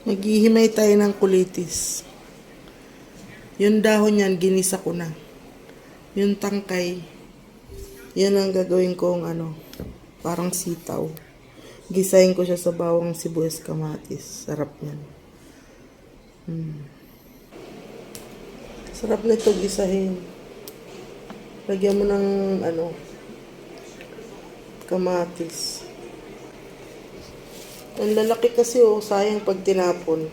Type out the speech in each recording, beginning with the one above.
Maghihimay tayo ng kulitis. Yung dahon yan, ginisa ko na. Yung tangkay, yan ang gagawin kong parang sitaw. Gisahin ko siya sa bawang sibuyas kamatis. Sarap yan. Sarap nito gisahin. Lagyan mo ng kamatis. Ang lalaki kasi sayang pag tinapon.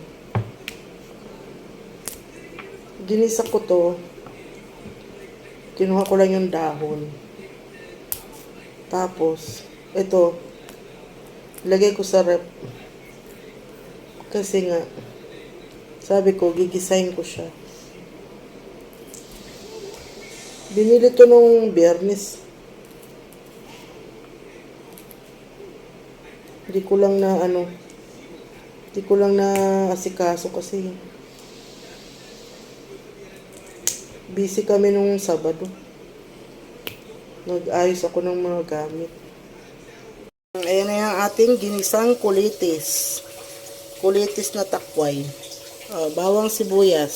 Ginisa ko to. Kinuha ko lang yung dahon. Tapos, ito, ilagay ko sa rep. Kasi nga, sabi ko, gigisahin ko siya. Binili to nung Biyernes. Hindi ko lang na asikaso kasi busy kami nung Sabado. Nag-ayos ako ng mga gamit. Ayan na yung ating ginisang kulitis. Kulitis na takway. Bawang sibuyas.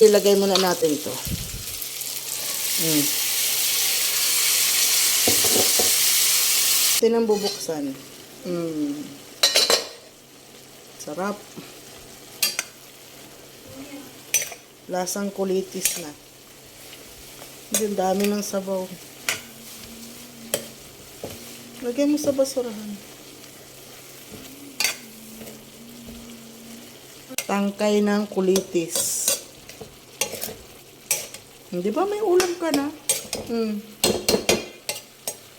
Ilagay muna natin ito. Ito nang bubuksan. Sarap. Lasang kulitis na. Ang dami ng sabaw. Lagay mo sa basurahan. Tangkay ng kulitis. Hindi ba may ulam ka na?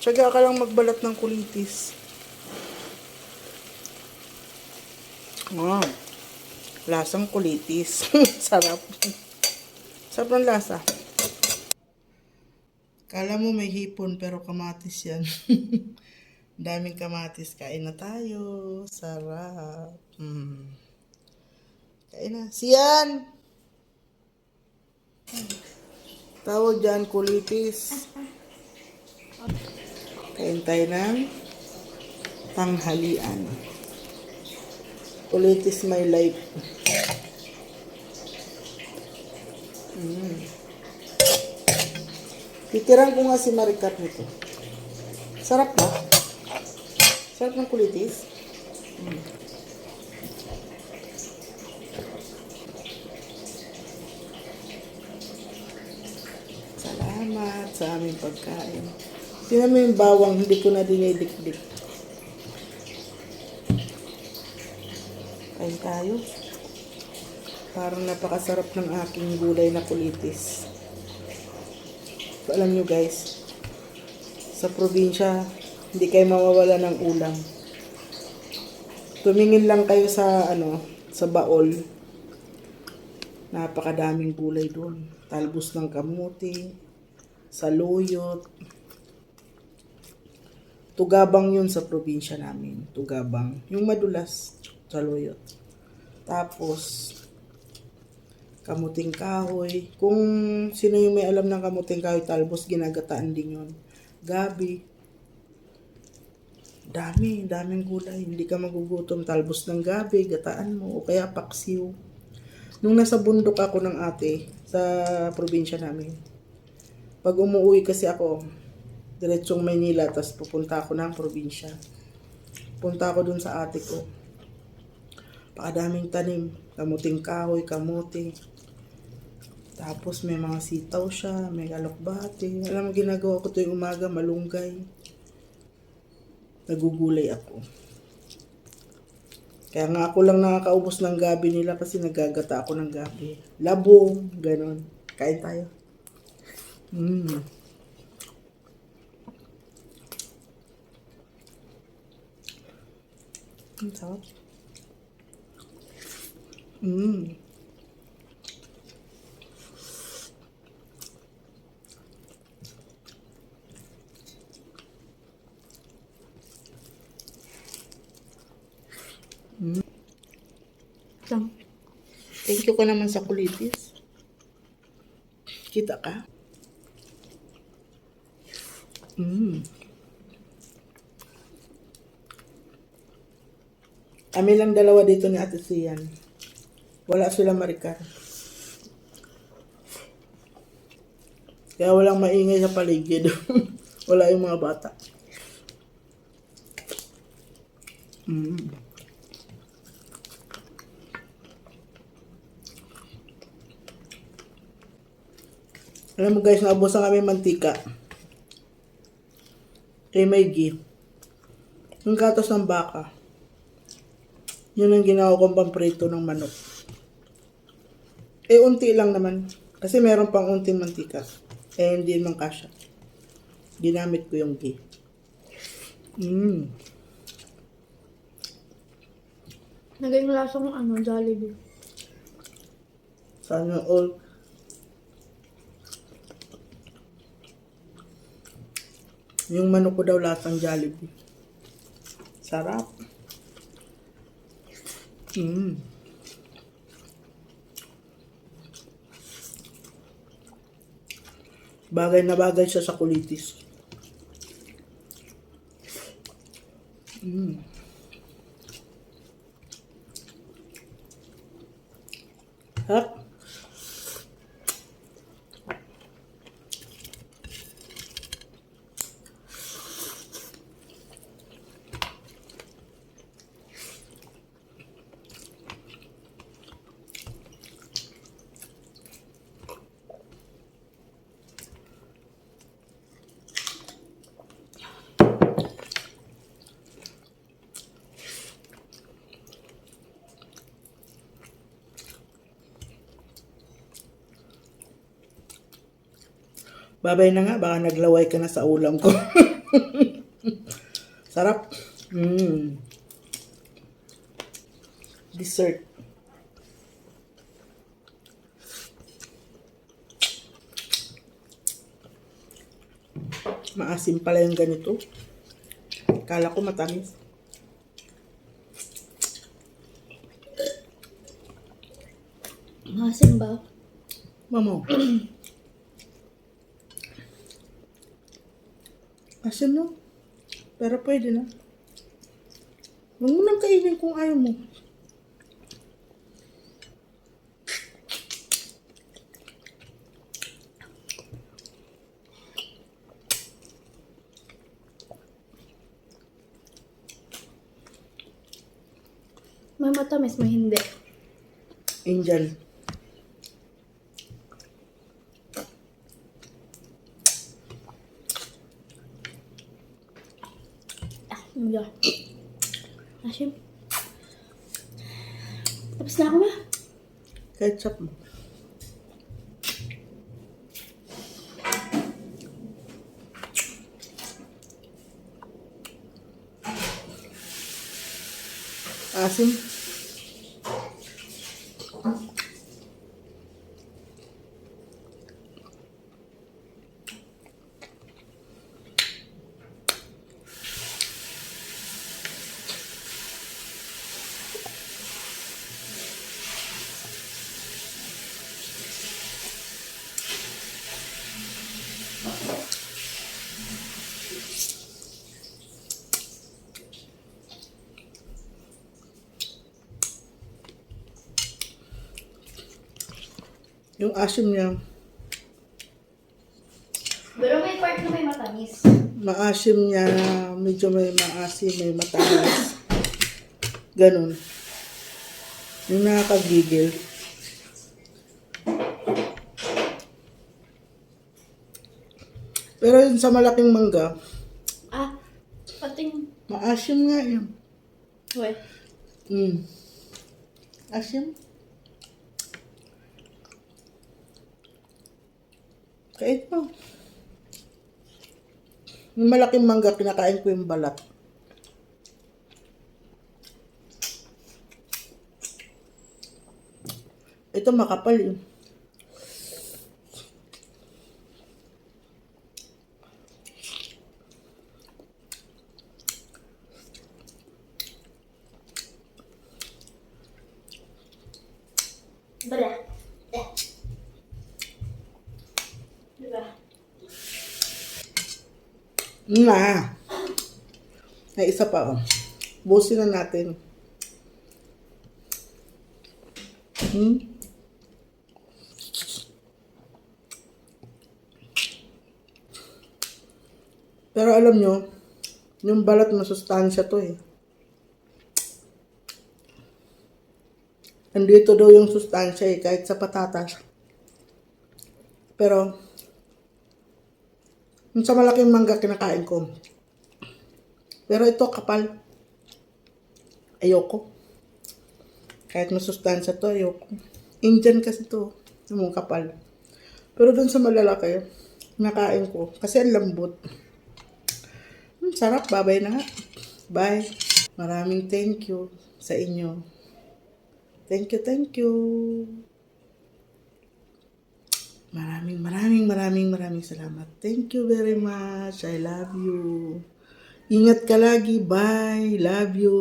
Tiyaga ka lang magbalat ng kulitis. Lasang kulitis. Sarap. Sarap ng lasa. Kala mo may hipon pero kamatis yan. Daming kamatis. Kain na tayo. Sarap. Kain na. Siyan! Tawag dyan, kulitis. Kain tayo ng tanghalian. Kulitis my life. Titiran ko nga si Maricat nito. Sarap ba? Sarap ng kulitis. Salamat sa aming pagkain. Tingnan mo yung bawang, hindi ko na dinidikdik. Kain tayo. Parang napakasarap ng aking gulay na kulitis. So, alam nyo guys, sa probinsya, hindi kayo mawawala ng ulam. Tumingin lang kayo sa sa baol. Napakadaming gulay doon. Talbos ng kamuti, saluyot. Tugabang yun sa probinsya namin. Tugabang. Yung madulas, saluyot. Tapos, kamuting kahoy. Kung sino yung may alam ng kamuting kahoy, talbos, ginagataan din yun. Gabi. Daming gulay. Hindi ka magugutom. Talbos ng gabi, gataan mo. O kaya paksiw. Nung nasa bundok ako ng ate, sa probinsya namin, pag umuwi kasi ako, diretsong Maynila, tapos pupunta ako ng probinsya. Punta ako dun sa ate ko. Pakadaming tanim. Kamuting kahoy, kamote. Tapos may mga sitaw siya, may alokbate. Alam mo, ginagawa ko tuwing umaga, malunggay. Nagugulay ako. Kaya nga ako lang nakakaubos ng gabi nila kasi nagagata ako ng gabi. Labong, ganon. Kain tayo. Ang sarap. Thank you ka naman sa kulitis. Kita ka? Kami lang dalawa dito ni Ate Sian. Wala sila Maricar. Kaya walang maingay sa paligid. Wala yung mga bata. Mm. Alam mo guys, naubusan kami mantika. Kay Maggie. Yung gatas ng baka. Yun ang ginawa kong pamprito ng manok. Eh, unti lang naman. Kasi meron pang unting mantika. Eh, hindi naman kasya. Ginamit ko yung ghee. Naging lasang Jollibee. Sana all. Yung manok ko daw lasang Jollibee. Sarap. Bagay na bagay siya sa kulitis. Sarap. Babay na nga, baka naglaway ka na sa ulam ko. Sarap. Dessert. Maasim pala yung ganito. Kala ko matamis. Masim ba? Mamo. Asim no? Pero pwede na. Huwag mo nang kainin kung ayaw mo. May matamis, may hindi. Indian. Hindi. Asim. Tapos na ako ba? Ketchup mo. Asim. Yung asim niya, Pero may part na may matamis. maasim niya, medyo may maasim, may matamis. Ganun. Yung nakakagigil. Pero yun sa malaking mangga, Pating. maasim nga yun. Uy. Asim. Kait mo. Yung malaking mangga, kinakain ko yung balat. Ito makapal yun. Bala. Diba? Na. Ay, isa pa oh. Busin na natin. Hmm? Pero alam nyo, yung balat masustansya to eh. Nandito daw yung sustansya eh, kahit sa patatas. Pero, yung sa malaking mangga kinakain ko. Pero ito kapal. Ayoko. Kahit masustansya to, ayoko. Indian kasi to. Yung kapal. Pero dun sa malalaki, nakain ko. Kasi ang lambot. Sarap. Babay na nga. Bye. Maraming thank you sa inyo. Thank you, thank you. Maraming salamat. Thank you very much. I love you. Ingat ka lagi. Bye. Love you.